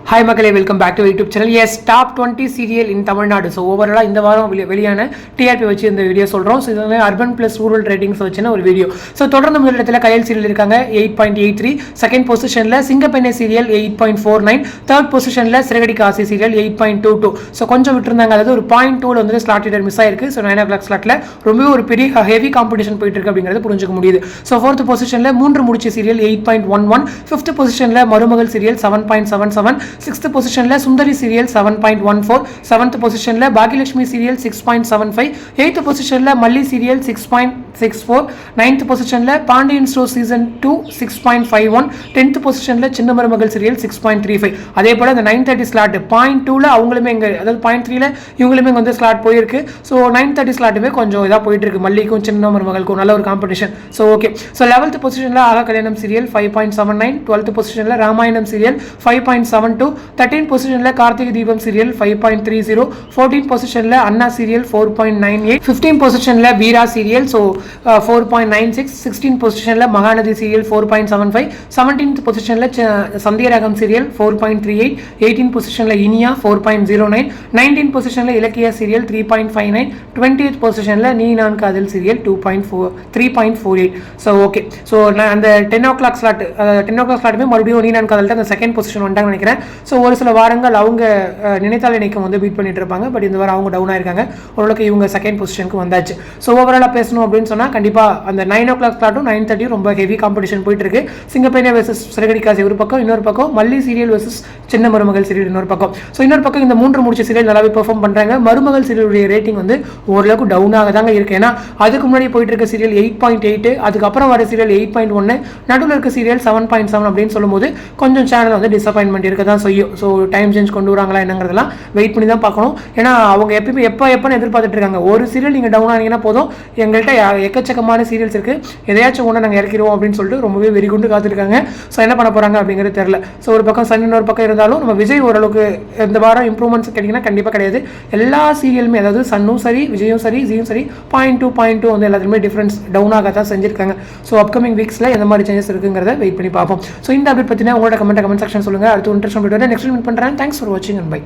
Hi மக்களே, welcome back to YouTube channel. Yes, top 20 serial in Tamil Nadu. So ஓவராலாக இந்த வாரம் வெளியான டிஆர்பி வச்சு இந்த வீடியோ சொல்கிறோம். ஸோ இது வந்து அர்பன் ப்ளஸ் ரூரல் ரேட்டிங்ஸ் வச்சுன்னா ஒரு வீடியோ. ஸோ தொடர்ந்து முதலிடத்தில் கயல் சீரியல் இருக்காங்க 8.83, செகண்ட் பொசிஷனில் சிங்கப்பெண்ணை சீரியல் 8.49, தேர்ட் பொசிஷனில் சிறகடி காசி சீரியல் 8.22. ஸோ கொஞ்சம் விட்டுருந்தாங்க, அதாவது ஒரு 0.2 வந்து ஸ்லாட் லீடர் மிஸ் ஆயிருக்கு. ஸோ 9 o'clock ஸ்லாட்டில் ரொம்ப ஒரு பெரிய ஹெவி காம்படிஷன் போயிட்டு இருக்கு அப்படிங்கிறது புரிஞ்சுக்க முடியுது. ஸோ ஃபோர்த் பொசிஷனில் மூன்று முடிச்ச சீரியல் 8.11, ஃபிஃப்த் பொசிஷனில் மருமகள் சீரியல் 7.77, சிக்ஸ்த் பொசிஷனில் சுந்தரி சீரியல் 7.14, செவன்த் பொசிஷனில் பாகியலட்சுமி சீரியல் 6.75, எய்த் பொசிஷனில் மல்லி சீரியல் 6.64, நைன்த் பொசிஷனில் பாண்டியன் ஸ்டோர் சீசன் 2 6.51, 10th பொசிஷனில் சின்ன மருமகள் சீரியல் 6.35. அதே போல் அந்த 9:30 ஸ்லாட் 0.2ல அவங்களுமே இங்கே, அதாவது 0.3ல இவங்களுமே வந்து ஸ்லாட் போயிருக்கு. ஸோ 9:30 ஸ்லாட்டுமே கொஞ்சம் இதாக போயிட்டு இருக்கு. மல்லிக்கும் சின்ன மருமகளுக்கும் நல்ல ஒரு competition. So okay. So 11th பொசிஷனில் ஆக கல்யாணம் சீரியல் 5.79, 12th பொசிஷனில் ராமாயணம் சீரியல் 5.72, 13th பொசிஷனில் கார்த்திகை தீபம் சீரியல் 5.30, 14th பொசிஷனில் அண்ணா சீரியல் 4.98, 15th பொசிஷனில் வீரா சீரியல் ஸோ 4.96, 16th பொசிஷனில் மகாநதி சீரியல் 4.75, 17th பொசிஷனில் சந்தியராகம் சீரியல் 4.38, 18th பொசிஷனில் இனியா 4.09, 19th பொசிஷனில் இலக்கியா சீரியல் 3.59, 20th பொசிஷனில் நீ நான் காதல் சீரியல் 3.48. So okay. ஸோ அந்த 10 o'clock ஸ்லாட் 10 o'clock ஸ்லாட்டுமே மறுபடியும் நீ நான் காதல் அந்த செகண்ட் பொசிஷன் வந்துட்டாங்கன்னு நினைக்கிறேன். ஸோ ஒரு சில வாரங்கள் அவங்க நினைத்தால் இணைக்கம் வந்து பீட் பண்ணிட்டு இருப்பாங்க. பட் இந்த வாரம் அவங்க டவுன் ஆயிருக்காங்க. ஓரளவுக்கு இவங்க செகண்ட் பொசிஷனுக்கு வந்தாச்சு. ஸோ ஓவராலாக பேசணும் அப்படின்னு சொன்னால் கண்டிப்பாக அந்த 9 o'clock ஸ்லாட்டும் 9:30 ரொம்ப ஹெவி காம்படிஷன் போயிட்டு இருக்கு. சிங்கப்பெண்ணை வெர்சஸ் சிறகடி காசி ஒரு பக்கம், இன்னொரு பக்கம் மல்லி சீரியல் வெர்சஸ் சின்ன மருமகள் சீரியல் இன்னொரு பக்கம். ஸோ இன்னொரு பக்கம் இந்த மூன்று முடிச்ச சீரியல் நல்லாவே பெர்ஃபார்ம் பண்ணுறாங்க. மருமகள் சீரியலுடைய ரேட்டிங் வந்து ஓரளவுக்கு டவுனாக தாங்க இருக்கு. ஏன்னா அதுக்கு முன்னாடி போயிட்டு இருக்க சீரியல் 8.8, அதுக்கப்புறம் வர சீரியல் 8.1, நடுவில் இருக்க சீரியல் 7.7 அப்படின்னு சொல்லும்போது கொஞ்சம் சேனல் வந்து டிசப்பாயின்மெண்ட் இருக்க தான் செய்யும். ஸோ டைம் சேஞ்ச் கொண்டு வராங்களா என்னங்கிறதெல்லாம் வெயிட் பண்ணி தான் பார்க்கணும். ஏன்னா அவங்க எப்பயுமே எப்போன்னு எதிர்பார்த்துட்டு இருக்காங்க. ஒரு சீரியல் நீங்கள் டவுன் ஆனீங்கன்னா போதும், எங்கள்கிட்ட எக்கச்சக்கமான சீரியல்ஸ் இருக்குது, எதையாச்சும் ஒன்று நாங்கள் இறக்கிடுவோம் அப்படின்னு சொல்லிட்டு ரொம்பவே வெறி கொண்டு காத்திருக்காங்க. ஸோ என்ன பண்ண போகிறாங்க அப்படிங்கிறது தெரியல. ஸோ ஒரு பக்கம் சன், இன்னொரு பக்கம் இருந்தாலும் நம்ம விஜய் ஓரளவுக்கு இந்த வாரம் இம்ப்ரூவ்மெண்ட்ஸ் கேட்டிங்கன்னா கண்டிப்பாக கிடையாது. எல்லா சீரியலுமே, அதாவது சன்னும் சரி, விஜயும் சரி, ஜியும் சரி 0.2 வந்து எல்லாத்துலேயுமே டிஃப்ரென்ஸ் டவுனாக தான் செஞ்சிருக்காங்க. ஸோ அப்கமிங் வீக்ஸில் எந்த மாதிரி சேஞ்சஸ் இருக்குங்கிறத வெயிட் பண்ணி பார்ப்போம். ஸோ இந்த அப்டேட் பற்றினா உங்களோட கமெண்ட் செக்ஷன் சொல்லுங்கள். அடுத்து இன்ட்ரெஸ்ட் நெக்ஸ்ட் மீட் பண்ணுறேன். தேங்க்ஸ் ஃபார் வாட்சிங் அண்ட் பை.